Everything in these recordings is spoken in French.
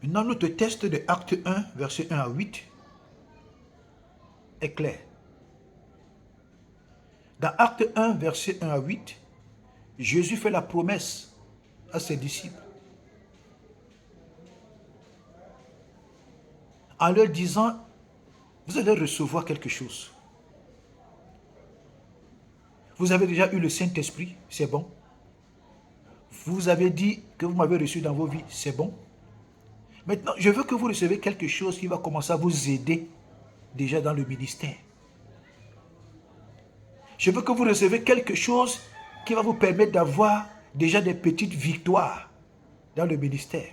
Maintenant, notre texte de Acte 1, verset 1 à 8 est clair. Dans Acte 1, verset 1 à 8, Jésus fait la promesse à ses disciples en leur disant, vous allez recevoir quelque chose. Vous avez déjà eu le Saint-Esprit, c'est bon. Vous avez dit que vous m'avez reçu dans vos vies, c'est bon. Maintenant, je veux que vous recevez quelque chose qui va commencer à vous aider déjà dans le ministère. Je veux que vous recevez quelque chose qui va vous permettre d'avoir déjà des petites victoires dans le ministère.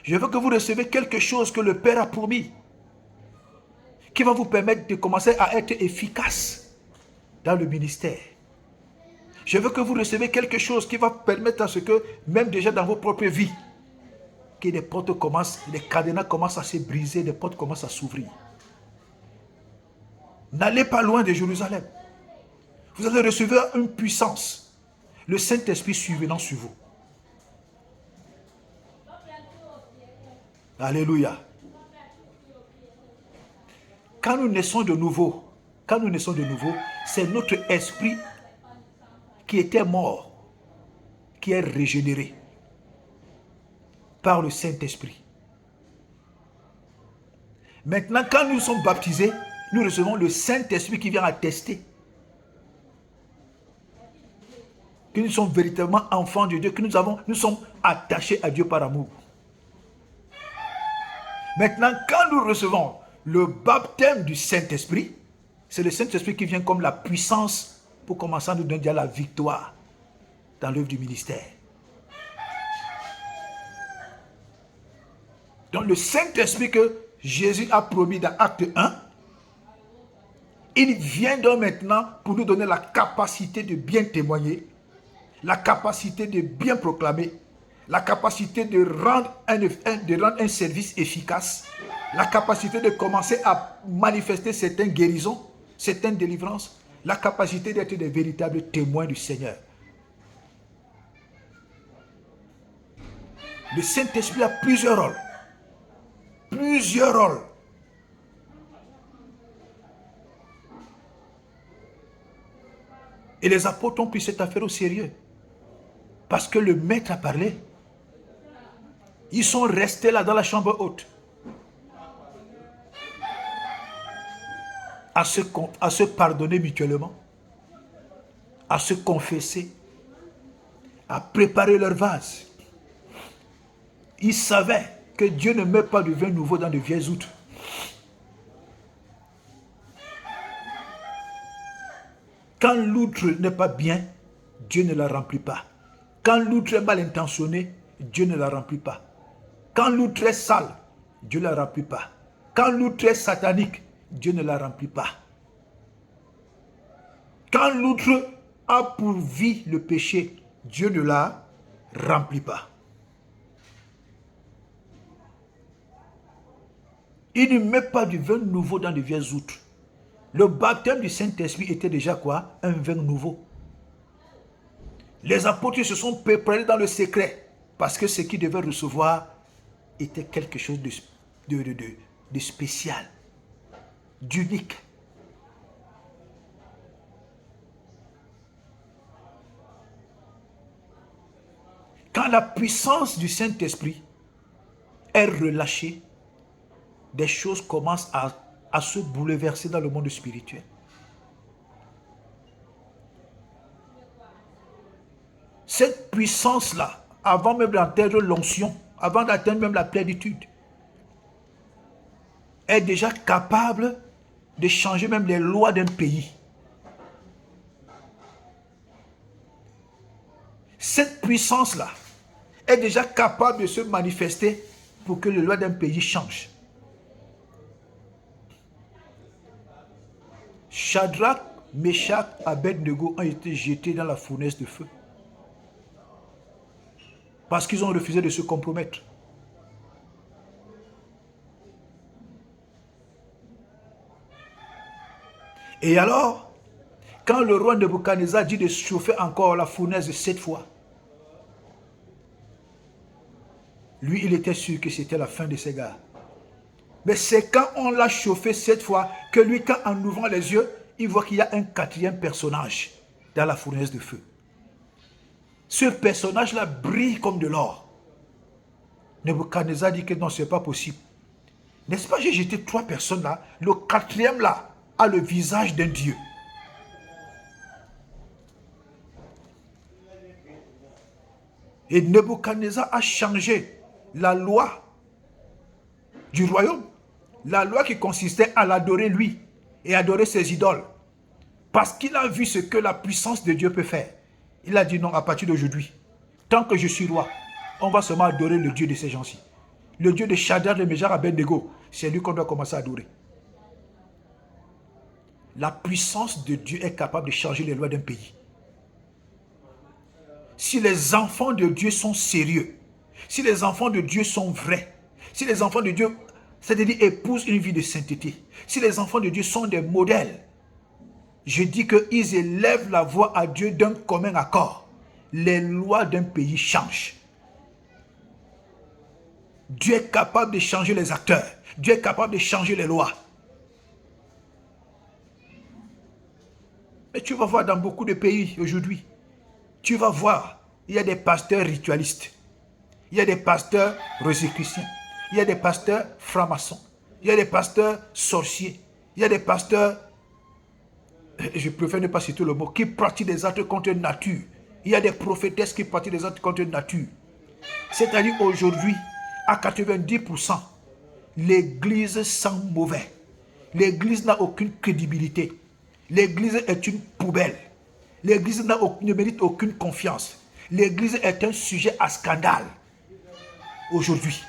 Je veux que vous recevez quelque chose que le Père a promis, qui va vous permettre de commencer à être efficace dans le ministère. Je veux que vous recevez quelque chose qui va permettre à ce que, même déjà dans vos propres vies, que les portes commencent, les cadenas commencent à se briser, les portes commencent à s'ouvrir. N'allez pas loin de Jérusalem. Vous allez recevoir une puissance, le Saint-Esprit survenant sur vous. Alléluia. Quand nous naissons de nouveau, c'est notre esprit qui était mort, qui est régénéré par le Saint-Esprit. Maintenant, quand nous sommes baptisés, nous recevons le Saint-Esprit qui vient attester que nous sommes véritablement enfants de Dieu, que nous sommes attachés à Dieu par amour. Maintenant, quand nous recevons le baptême du Saint-Esprit, c'est le Saint-Esprit qui vient comme la puissance pour commencer à nous donner la victoire dans l'œuvre du ministère. Donc le Saint-Esprit que Jésus a promis dans Acte 1, il vient donc maintenant pour nous donner la capacité de bien témoigner, la capacité de bien proclamer, la capacité de rendre un service efficace, la capacité de commencer à manifester certaines guérisons, certaines délivrances, la capacité d'être des véritables témoins du Seigneur. Le Saint-Esprit a plusieurs rôles. Plusieurs rôles. Et les apôtres ont pris cette affaire au sérieux. Parce que le maître a parlé. Ils sont restés là dans la chambre haute. À se pardonner mutuellement. À se confesser. À préparer leur vase. Ils savaient que Dieu ne met pas du vin nouveau dans de vieilles outres. Quand l'outre n'est pas bien, Dieu ne la remplit pas. Quand l'outre est mal intentionné, Dieu ne la remplit pas. Quand l'outre est sale, Dieu ne la remplit pas. Quand l'outre est satanique, Dieu ne la remplit pas. Quand l'outre a pour vie le péché, Dieu ne la remplit pas. Il ne met pas du vin nouveau dans de vieilles outres. Le baptême du Saint-Esprit était déjà quoi? Un vin nouveau. Les apôtres se sont préparés dans le secret parce que ce qu'ils devaient recevoir était quelque chose de spécial, d'unique. Quand la puissance du Saint-Esprit est relâchée, des choses commencent à se bouleverser dans le monde spirituel. Cette puissance-là, avant même d'atteindre l'onction, avant d'atteindre même la plénitude, est déjà capable de changer même les lois d'un pays. Cette puissance-là est déjà capable de se manifester pour que les lois d'un pays changent. Shadrach, Meshach, Abednego ont été jetés dans la fournaise de feu. Parce qu'ils ont refusé de se compromettre. Et alors, quand le roi Nebuchadnezzar dit de chauffer encore la fournaise 7 fois, Lui, il était sûr que c'était la fin de ces gars. Mais c'est quand on l'a chauffé cette fois que lui, quand en ouvrant les yeux, il voit qu'il y a un quatrième personnage dans la fournaise de feu. Ce personnage-là brille comme de l'or. Nebuchadnezzar dit que non, ce n'est pas possible. N'est-ce pas, j'ai jeté 3 personnes là. Le quatrième là a le visage d'un dieu. Et Nebuchadnezzar a changé la loi du royaume. La loi qui consistait à l'adorer lui et adorer ses idoles. Parce qu'il a vu ce que la puissance de Dieu peut faire. Il a dit non, à partir d'aujourd'hui, tant que je suis roi, on va seulement adorer le Dieu de ces gens-ci. Le Dieu de Shadrach, de Meshach, Abednego, c'est lui qu'on doit commencer à adorer. La puissance de Dieu est capable de changer les lois d'un pays. Si les enfants de Dieu sont sérieux, si les enfants de Dieu sont vrais, si les enfants de Dieu, c'est-à-dire épousent une vie de sainteté, si les enfants de Dieu sont des modèles, je dis qu'ils élèvent la voix à Dieu d'un commun accord. Les lois d'un pays changent. Dieu est capable de changer les acteurs. Dieu est capable de changer les lois. Mais tu vas voir dans beaucoup de pays aujourd'hui, tu vas voir, il y a des pasteurs ritualistes. Il y a des pasteurs rosicruciens. Il y a des pasteurs francs-maçons. Il y a des pasteurs sorciers. Il y a des pasteurs, je préfère ne pas citer le mot, qui pratiquent des actes contre nature. Il y a des prophétesses qui pratiquent des actes contre nature. C'est-à-dire aujourd'hui, à 90%, l'église sent mauvais. L'église n'a aucune crédibilité. L'église est une poubelle. L'église ne mérite aucune confiance. L'église est un sujet à scandale. Aujourd'hui,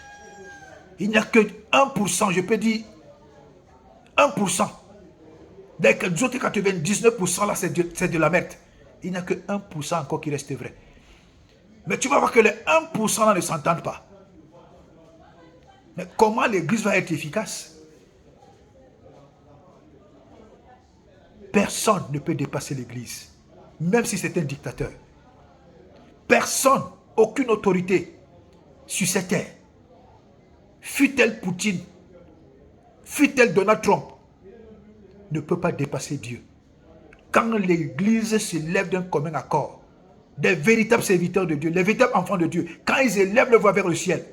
il n'y a que 1%, je peux dire 1%. Les autres 99% là, c'est de la merde. Il n'y a que 1% encore qui reste vrai. Mais tu vas voir que les 1% là ne s'entendent pas. Mais comment l'église va être efficace? Personne ne peut dépasser l'église, même si c'est un dictateur. Personne, aucune autorité sur cette terre, fût-elle Poutine, fût-elle Donald Trump, ne peut pas dépasser Dieu. Quand l'église se lève d'un commun accord, des véritables serviteurs de Dieu, les véritables enfants de Dieu, quand ils élèvent leur voix vers le ciel,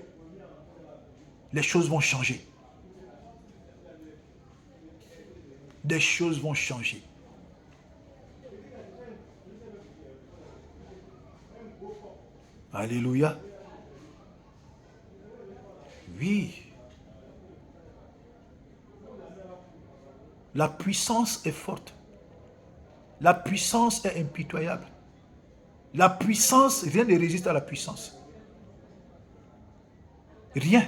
les choses vont changer. Des choses vont changer. Alléluia. Oui. La puissance est forte. La puissance est impitoyable. La puissance, rien ne résiste à la puissance. Rien.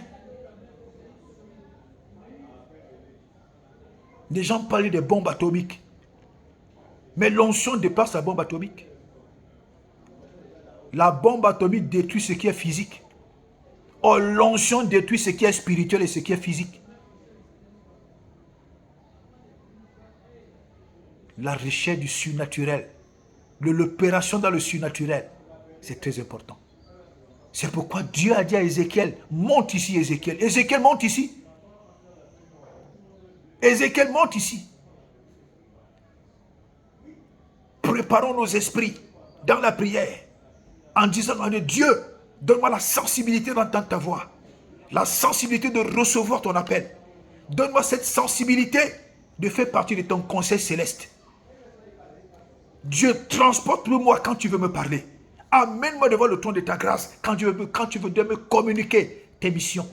Les gens parlent des bombes atomiques. Mais l'onction dépasse la bombe atomique. La bombe atomique détruit ce qui est physique. Or, l'onction détruit ce qui est spirituel et ce qui est physique. La recherche du surnaturel, l'opération dans le surnaturel, c'est très important. C'est pourquoi Dieu a dit à Ézéchiel, monte ici Ézéchiel. Ézéchiel monte ici. Ézéchiel monte ici. Préparons nos esprits dans la prière en disant à Dieu, donne-moi la sensibilité d'entendre ta voix, la sensibilité de recevoir ton appel. Donne-moi cette sensibilité de faire partie de ton conseil céleste. Dieu, transporte-moi quand tu veux me parler. Amène-moi devant le trône de ta grâce quand tu veux me communiquer tes missions.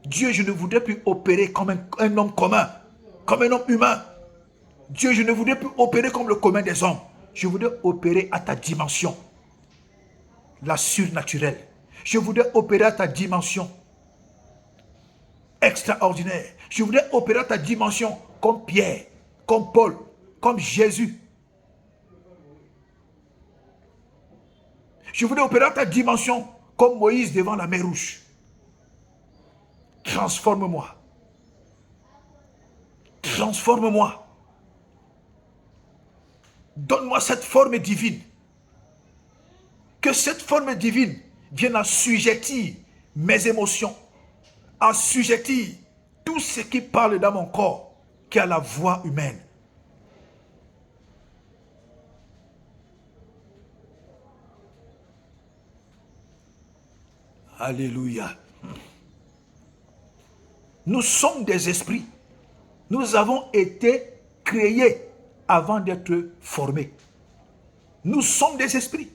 Dieu, je ne voudrais plus opérer comme un homme commun, comme un homme humain. Dieu, je ne voudrais plus opérer comme le commun des hommes. Je voudrais opérer à ta dimension, la surnaturelle. Je voudrais opérer à ta dimension extraordinaire. Je voudrais opérer à ta dimension comme Pierre, comme Paul, comme Jésus. Je voudrais opérer à ta dimension comme Moïse devant la mer Rouge. Transforme-moi. Transforme-moi. Donne-moi cette forme divine. Que cette forme divine vienne assujettir mes émotions, assujettir tout ce qui parle dans mon corps, qui a la voix humaine. Alléluia. Nous sommes des esprits. Nous avons été créés avant d'être formés. Nous sommes des esprits.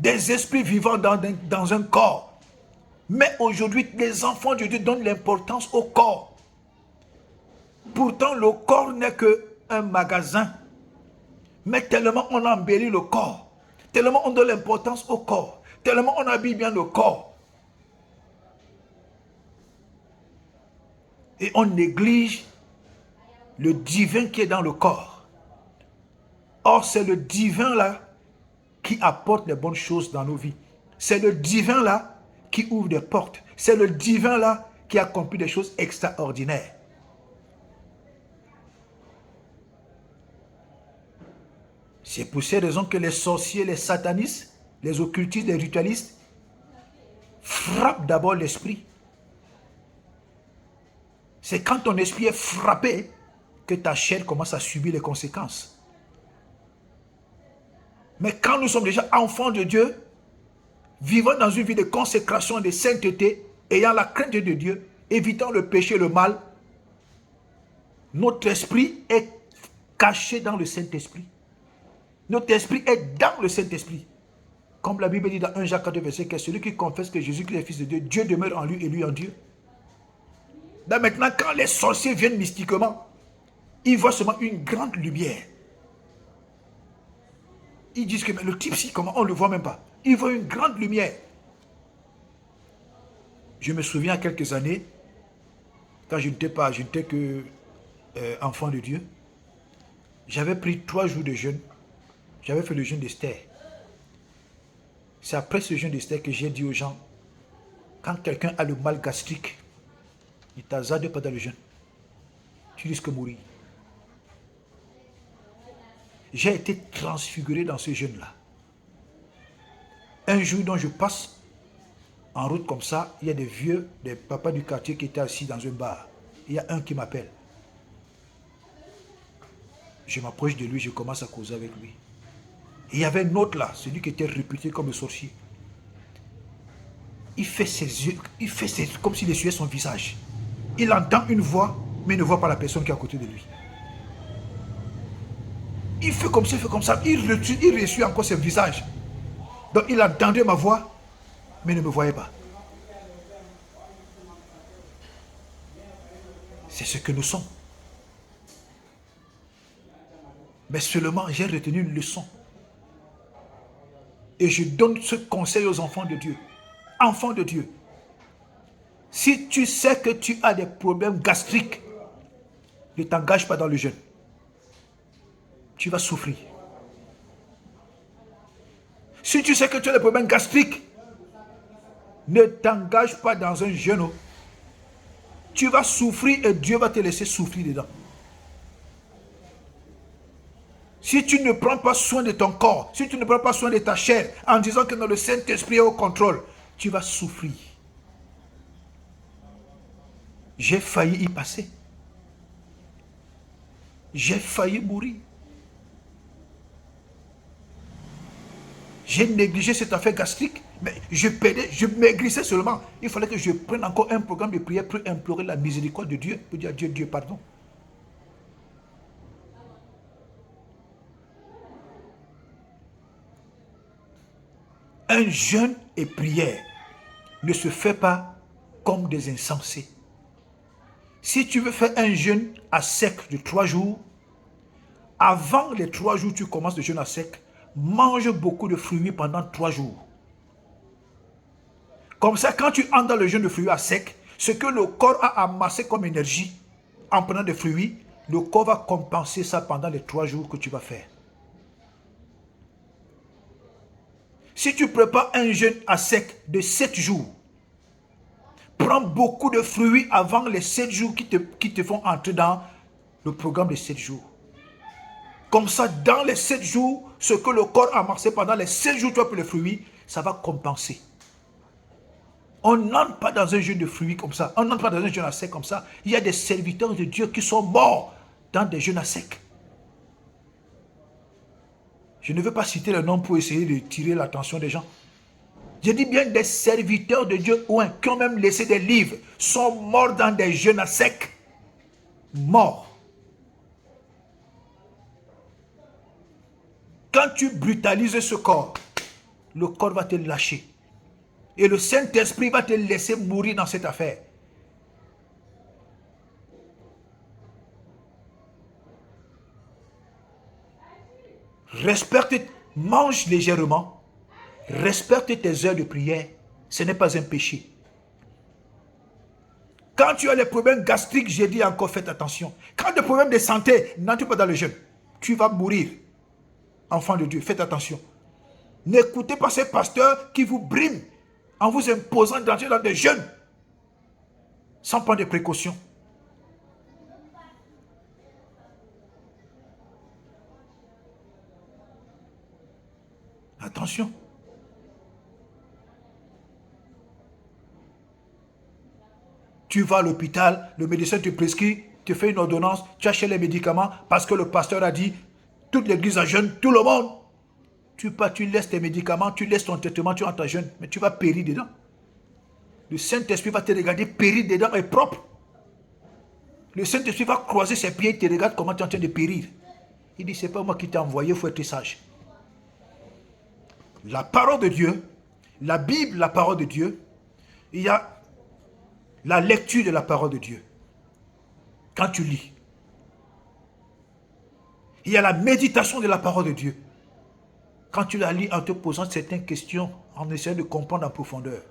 Des esprits vivant dans un corps. Mais aujourd'hui, les enfants de Dieu donnent l'importance au corps. Pourtant, le corps n'est qu'un magasin. Mais tellement on embellit le corps, tellement on donne l'importance au corps, tellement on habille bien le corps. Et on néglige le divin qui est dans le corps. Or, c'est le divin là qui apporte les bonnes choses dans nos vies. C'est le divin là qui ouvre des portes. C'est le divin là qui accomplit des choses extraordinaires. C'est pour ces raisons que les sorciers, les satanistes, les occultistes, les ritualistes frappent d'abord l'esprit. C'est quand ton esprit est frappé que ta chair commence à subir les conséquences. Mais quand nous sommes déjà enfants de Dieu, vivant dans une vie de consécration, de sainteté, ayant la crainte de Dieu, évitant le péché et le mal, notre esprit est caché dans le Saint-Esprit. Notre esprit est dans le Saint-Esprit. Comme la Bible dit dans 1 Jacques 4, verset 15, celui qui confesse que Jésus-Christ est le Fils de Dieu, Dieu demeure en lui et lui en Dieu. Là maintenant, quand les sorciers viennent mystiquement, ils voient seulement une grande lumière. Ils disent que mais le type ci, comment on ne le voit même pas. Ils voient une grande lumière. Je me souviens il y a quelques années, quand je n'étais que enfant de Dieu, j'avais pris 3 jours de jeûne. J'avais fait le jeûne d'Esther. C'est après ce jeûne d'Esther que j'ai dit aux gens, quand quelqu'un a le mal gastrique, ne t'hasarde pas dans le jeûne. Tu risques de mourir. J'ai été transfiguré dans ce jeûne-là. Un jour dont je passe en route comme ça, il y a des papas du quartier qui étaient assis dans un bar. Il y a un qui m'appelle. Je m'approche de lui, je commence à causer avec lui. Et il y avait un autre là, celui qui était réputé comme le sorcier. Il fait ses yeux, comme s'il essuyait son visage. Il entend une voix, mais il ne voit pas la personne qui est à côté de lui. Il fait comme ça, il essuie encore son visage. Donc il entendait ma voix, mais ne me voyait pas. C'est ce que nous sommes. Mais seulement j'ai retenu une leçon. Et je donne ce conseil aux enfants de Dieu. Enfants de Dieu. Si tu sais que tu as des problèmes gastriques, ne t'engage pas dans le jeûne. Tu vas souffrir. Si tu sais que tu as des problèmes gastriques, ne t'engage pas dans un jeûne. Tu vas souffrir et Dieu va te laisser souffrir dedans. Si tu ne prends pas soin de ton corps, si tu ne prends pas soin de ta chair, en disant que le Saint-Esprit est au contrôle, tu vas souffrir. J'ai failli y passer. J'ai failli mourir. J'ai négligé cette affaire gastrique, mais je maigrissais seulement. Il fallait que je prenne encore un programme de prière pour implorer la miséricorde de Dieu, pour dire à Dieu, Dieu, pardon. Un jeûne et prière ne se fait pas comme des insensés. Si tu veux faire un jeûne à sec de 3 jours, avant les 3 jours, tu commences le jeûne à sec, mange beaucoup de fruits pendant 3 jours. Comme ça, quand tu entres dans le jeûne de fruits à sec, ce que le corps a amassé comme énergie en prenant des fruits, le corps va compenser ça pendant les 3 jours que tu vas faire. Si tu prépares un jeûne à sec de 7 jours, prends beaucoup de fruits avant les 7 jours qui te font entrer dans le programme de 7 jours. Comme ça, dans les 7 jours, ce que le corps a amassé pendant les 7 jours, toi, pour les fruits, ça va compenser. On n'entre pas dans un jeûne de fruits comme ça. On n'entre pas dans un jeûne à sec comme ça. Il y a des serviteurs de Dieu qui sont morts dans des jeûnes à sec. Je ne veux pas citer le nom pour essayer de tirer l'attention des gens. Je dis bien des serviteurs de Dieu qui ont même laissé des livres, sont morts dans des jeûnes à sec. Morts. Quand tu brutalises ce corps, le corps va te lâcher. Et le Saint-Esprit va te laisser mourir dans cette affaire. Respecte, mange légèrement. Respecte tes heures de prière. Ce n'est pas un péché. Quand tu as les problèmes gastriques, j'ai dit encore, faites attention. Quand tu as des problèmes de santé, n'entre pas dans le jeûne. Tu vas mourir. Enfant de Dieu, faites attention. N'écoutez pas ces pasteurs qui vous briment en vous imposant d'entrer dans des jeûnes sans prendre de précautions. Attention. Tu vas à l'hôpital, le médecin te prescrit, te fait une ordonnance, tu achètes les médicaments parce que le pasteur a dit, toute l'église a jeûne, tout le monde. Tu laisses tes médicaments, tu laisses ton traitement, tu entres à jeûne, mais tu vas périr dedans. Le Saint-Esprit va te regarder périr dedans et propre. Le Saint-Esprit va croiser ses pieds et te regarde comment tu es en train de périr. Il dit, c'est pas moi qui t'ai envoyé, il faut être sage. La parole de Dieu, la Bible, la parole de Dieu, il y a la lecture de la parole de Dieu. Quand tu lis. Il y a la méditation de la parole de Dieu. Quand tu la lis en te posant certaines questions, en essayant de comprendre en profondeur.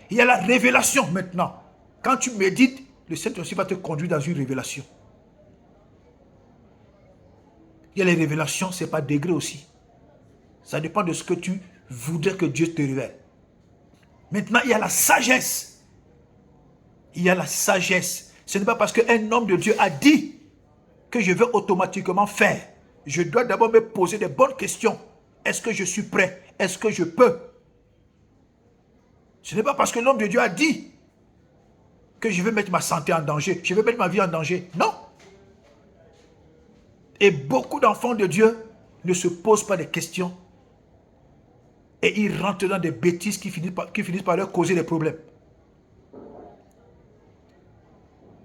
Il y a la révélation maintenant. Quand tu médites, le Saint-Esprit va te conduire dans une révélation. Il y a les révélations, ce n'est pas degré aussi. Ça dépend de ce que tu voudrais que Dieu te révèle. Maintenant, il y a la sagesse. Il y a la sagesse. Ce n'est pas parce qu'un homme de Dieu a dit que je vais automatiquement faire. Je dois d'abord me poser des bonnes questions. Est-ce que je suis prêt? Est-ce que je peux? Ce n'est pas parce que l'homme de Dieu a dit que je vais mettre ma santé en danger. Je vais mettre ma vie en danger. Non. Et beaucoup d'enfants de Dieu ne se posent pas des questions. Et ils rentrent dans des bêtises qui finissent par leur causer des problèmes.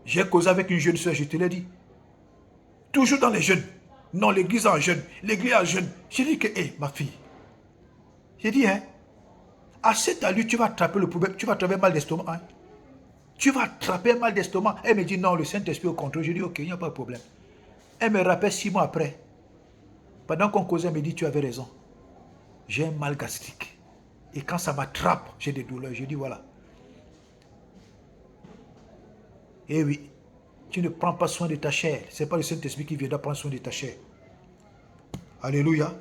J'ai causé avec une jeune soeur, je te l'ai dit. Toujours dans les jeunes. Non, l'église en jeûne. L'église en jeûne. J'ai dit que, hé, ma fille. J'ai dit, hein, à cette allure, tu vas attraper le problème. Tu vas attraper un mal d'estomac. Hein. Tu vas attraper un mal d'estomac. Elle me dit, non, le Saint-Esprit au contrôle. Je dis, ok, il n'y a pas de problème. Elle me rappelle 6 mois après. Pendant qu'on causait, elle me dit, tu avais raison. J'ai un mal gastrique. Et quand ça m'attrape, j'ai des douleurs. Je dis, voilà. Eh oui, tu ne prends pas soin de ta chair. Ce n'est pas le Saint-Esprit qui viendra prendre soin de ta chair. Alléluia.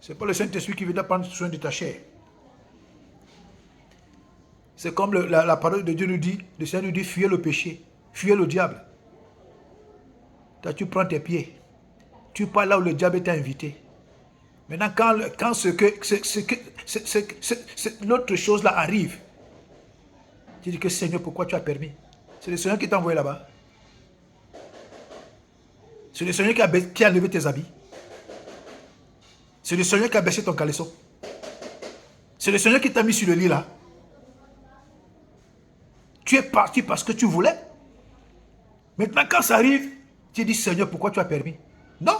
Ce n'est pas le Saint-Esprit qui viendra prendre soin de ta chair. C'est comme la parole de Dieu nous dit, le Seigneur nous dit, fuyez le péché, fuyez le diable. Toi, tu prends tes pieds. Tu pars là où le diable t'a invité. Maintenant, quand l'autre chose là arrive, tu dis que Seigneur, pourquoi tu as permis? C'est le Seigneur qui t'a envoyé là-bas. C'est le Seigneur qui a levé tes habits. C'est le Seigneur qui a baissé ton caleçon. C'est le Seigneur qui t'a mis sur le lit là. Tu es parti parce que tu voulais. Maintenant, quand ça arrive, tu dis, Seigneur, pourquoi tu as permis? Non.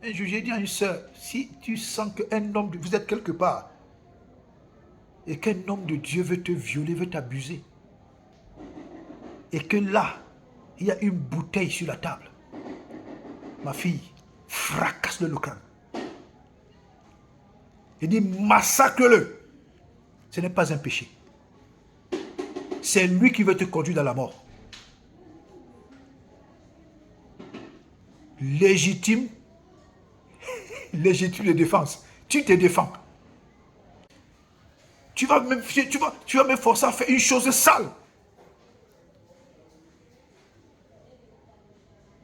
Un jour, j'ai dit à une soeur, si tu sens qu'un homme, vous êtes quelque part, et qu'un homme de Dieu veut te violer, veut t'abuser, et que là, il y a une bouteille sur la table, ma fille, fracasse-le le crâne. Il dit, massacre-le. Ce n'est pas un péché. C'est lui qui veut te conduire dans la mort. Légitime légitime de défense. Tu te défends. Tu vas me forcer à faire une chose sale.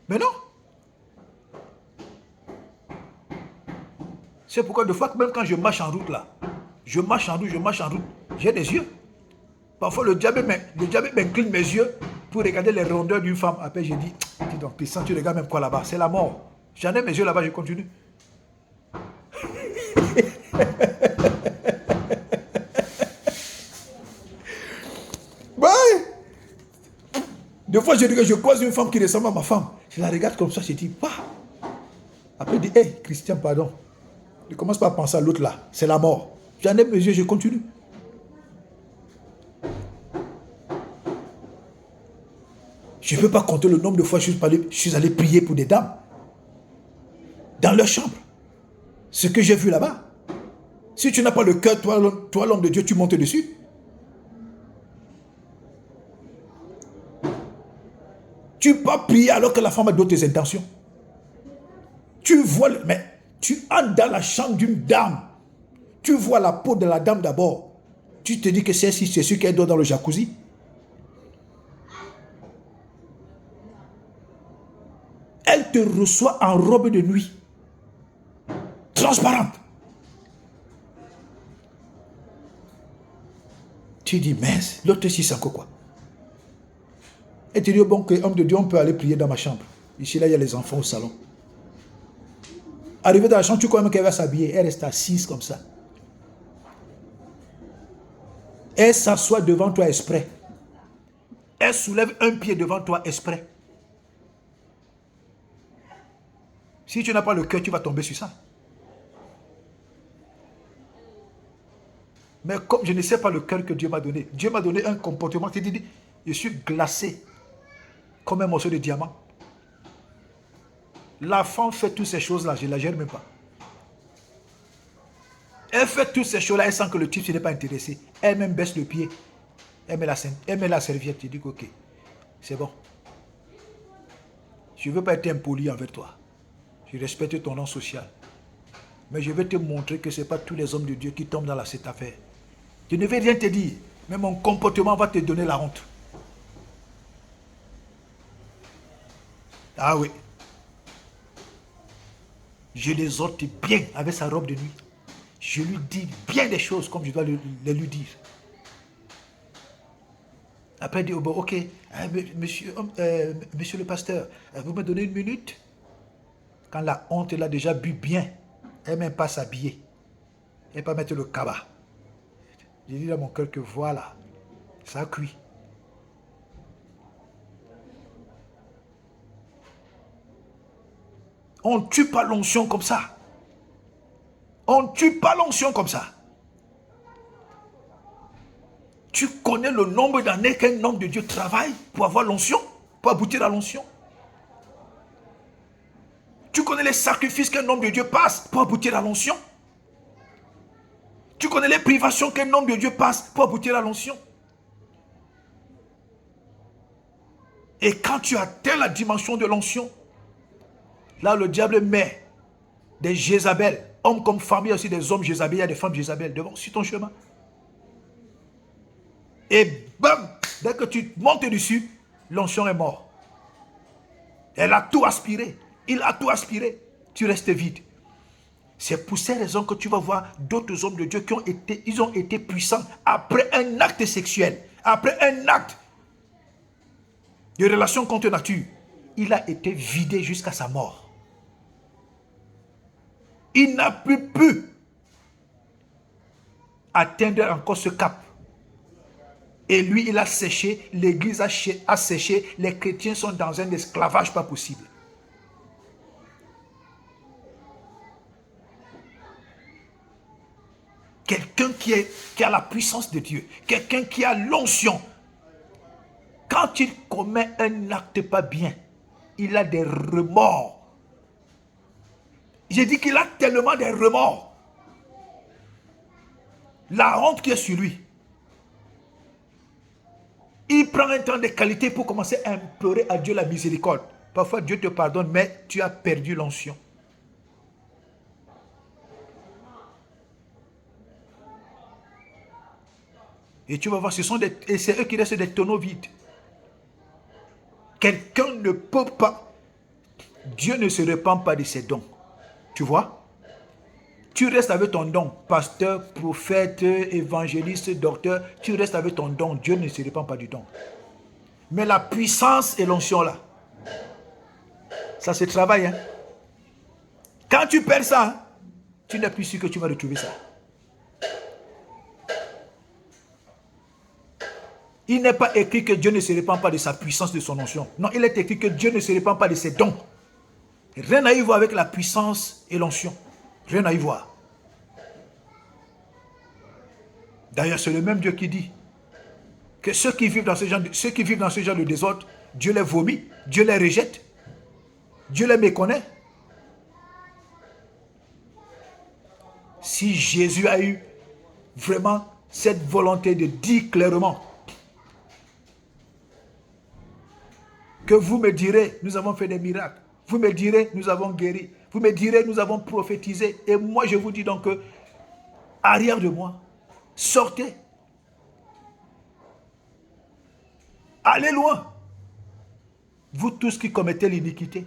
Mais non. C'est pourquoi, de fois, même quand je marche en route, là, je marche en route, j'ai des yeux. Parfois, le diable m'incline mes yeux pour regarder les rondeurs d'une femme. Après, j'ai dit, dis donc, puissant, tu regardes même quoi là-bas? C'est la mort. J'en ai mes yeux là-bas, je continue. Ouais. Des fois, je croise une femme qui ressemble à ma femme. Je la regarde comme ça, je dis, bah. Après, je dis, hé, Christian, pardon. Ne commence pas à penser à l'autre là. C'est la mort. J'en ai mes yeux, je continue. Je ne peux pas compter le nombre de fois que je suis allé prier pour des dames. Dans leur chambre. Ce que j'ai vu là-bas. Si tu n'as pas le cœur, toi l'homme de Dieu, tu montes dessus. Tu ne peux pas prier alors que la femme a d'autres intentions. Tu vois, mais tu entres dans la chambre d'une dame. Tu vois la peau de la dame d'abord. Tu te dis que c'est celui qui est dans le jacuzzi. Elle te reçoit en robe de nuit. Transparente. Tu dis, mince, l'autre ici, c'est encore quoi? Et tu dis, bon, que homme de Dieu, on peut aller prier dans ma chambre. Ici, là, il y a les enfants au salon. Arrivé dans la chambre, tu crois même qu'elle va s'habiller. Elle reste assise comme ça. Elle s'assoit devant toi exprès. Elle soulève un pied devant toi exprès. Si tu n'as pas le cœur, tu vas tomber sur ça. Mais comme je ne sais pas le cœur que Dieu m'a donné un comportement qui dit, je suis glacé comme un morceau de diamant. La femme fait toutes ces choses-là, je ne la gère même pas. Elle fait toutes ces choses-là, elle sent que le type n'est pas intéressé. Elle même baisse le pied. Elle met la serviette. Je dis que ok, c'est bon. Je ne veux pas être impoli envers toi. Je respecte ton nom social. Mais je vais te montrer que ce n'est pas tous les hommes de Dieu qui tombent dans cette affaire. Je ne vais rien te dire, mais mon comportement va te donner la honte. Ah oui. Je l'exhorte bien avec sa robe de nuit. Je lui dis bien des choses comme je dois les lui dire. Après, il dit, oh bon, ok, monsieur le pasteur, vous me donnez une minute? Quand la honte, elle a déjà bu bien, elle ne même pas s'habiller. Elle ne pas mettre le cabas. J'ai dit dans mon cœur que voilà, ça a cuit. On ne tue pas l'onction comme ça. On ne tue pas l'onction comme ça. Tu connais le nombre d'années qu'un homme de Dieu travaille pour avoir l'onction, pour aboutir à l'onction. Tu connais les sacrifices qu'un homme de Dieu passe pour aboutir à l'onction. Tu connais les privations qu'un homme de Dieu passe pour aboutir à l'onction. Et quand tu atteins la dimension de l'onction, là le diable met des Jézabel, hommes comme femmes, il y a aussi des hommes Jézabel, il y a des femmes Jézabel devant sur ton chemin. Et bam, dès que tu montes dessus, l'onction est morte. Elle a tout aspiré. Il a tout aspiré. Tu restes vide. C'est pour ces raisons que tu vas voir d'autres hommes de Dieu qui ont été puissants après un acte sexuel, après un acte de relation contre nature. Il a été vidé jusqu'à sa mort. Il n'a plus pu atteindre encore ce cap. Et lui, il a séché, l'église a séché, les chrétiens sont dans un esclavage pas possible. Quelqu'un qui a la puissance de Dieu, quelqu'un qui a l'onction, quand il commet un acte pas bien, il a des remords. J'ai dit qu'il a tellement des remords. La honte qui est sur lui. Il prend un temps de qualité pour commencer à implorer à Dieu la miséricorde. Parfois Dieu te pardonne, mais tu as perdu l'onction. Et tu vas voir, et c'est eux qui restent des tonneaux vides. Quelqu'un ne peut pas. Dieu ne se répand pas de ses dons. Tu vois? Tu restes avec ton don. Pasteur, prophète, évangéliste, docteur. Tu restes avec ton don. Dieu ne se répand pas du don. Mais la puissance et l'onction là, ça se travaille. Hein? Quand tu perds ça, hein, tu n'es plus sûr que tu vas retrouver ça. Il n'est pas écrit que Dieu ne se répand pas de sa puissance, de son onction. Non, il est écrit que Dieu ne se répand pas de ses dons. Rien à y voir avec la puissance et l'onction. Rien à y voir. D'ailleurs, c'est le même Dieu qui dit que ceux qui vivent dans ce genre de désordre, Dieu les vomit, Dieu les rejette, Dieu les méconnaît. Si Jésus a eu vraiment cette volonté de dire clairement que vous me direz, nous avons fait des miracles, vous me direz, nous avons guéri, vous me direz, nous avons prophétisé, et moi je vous dis donc que, arrière de moi, sortez, allez loin, vous tous qui commettez l'iniquité.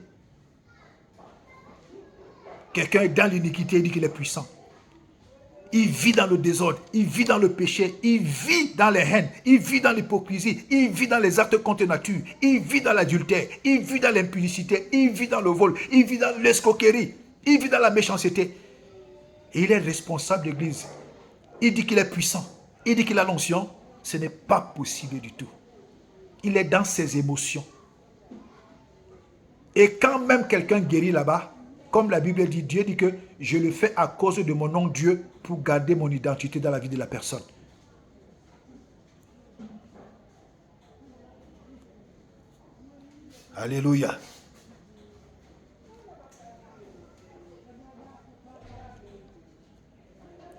Quelqu'un est dans l'iniquité, il dit qu'il est puissant. Il vit dans le désordre, il vit dans le péché, il vit dans les haines, il vit dans l'hypocrisie, il vit dans les actes contre nature, il vit dans l'adultère, il vit dans l'impudicité, il vit dans le vol, il vit dans l'escroquerie, il vit dans la méchanceté. Et il est responsable de l'Église. Il dit qu'il est puissant, il dit qu'il a l'onction. Ce n'est pas possible du tout. Il est dans ses émotions. Et quand même quelqu'un guérit là-bas, comme la Bible dit, Dieu dit que je le fais à cause de mon nom Dieu pour garder mon identité dans la vie de la personne. Alléluia.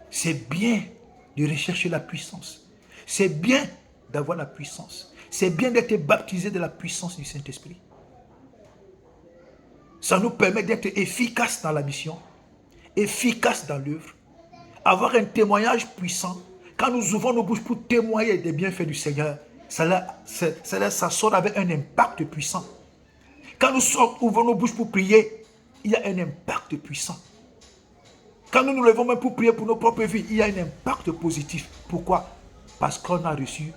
C'est bien de rechercher la puissance. C'est bien d'avoir la puissance. C'est bien d'être baptisé de la puissance du Saint-Esprit. Ça nous permet d'être efficaces dans la mission, efficaces dans l'œuvre, avoir un témoignage puissant. Quand nous ouvrons nos bouches pour témoigner des bienfaits du Seigneur, ça sort avec un impact puissant. Quand nous ouvrons nos bouches pour prier, il y a un impact puissant. Quand nous nous levons même pour prier pour nos propres vies, il y a un impact positif. Pourquoi? Parce qu'on a reçu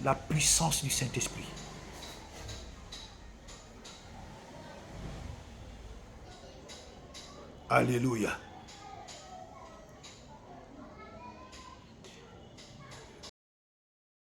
la puissance du Saint-Esprit. Alléluia.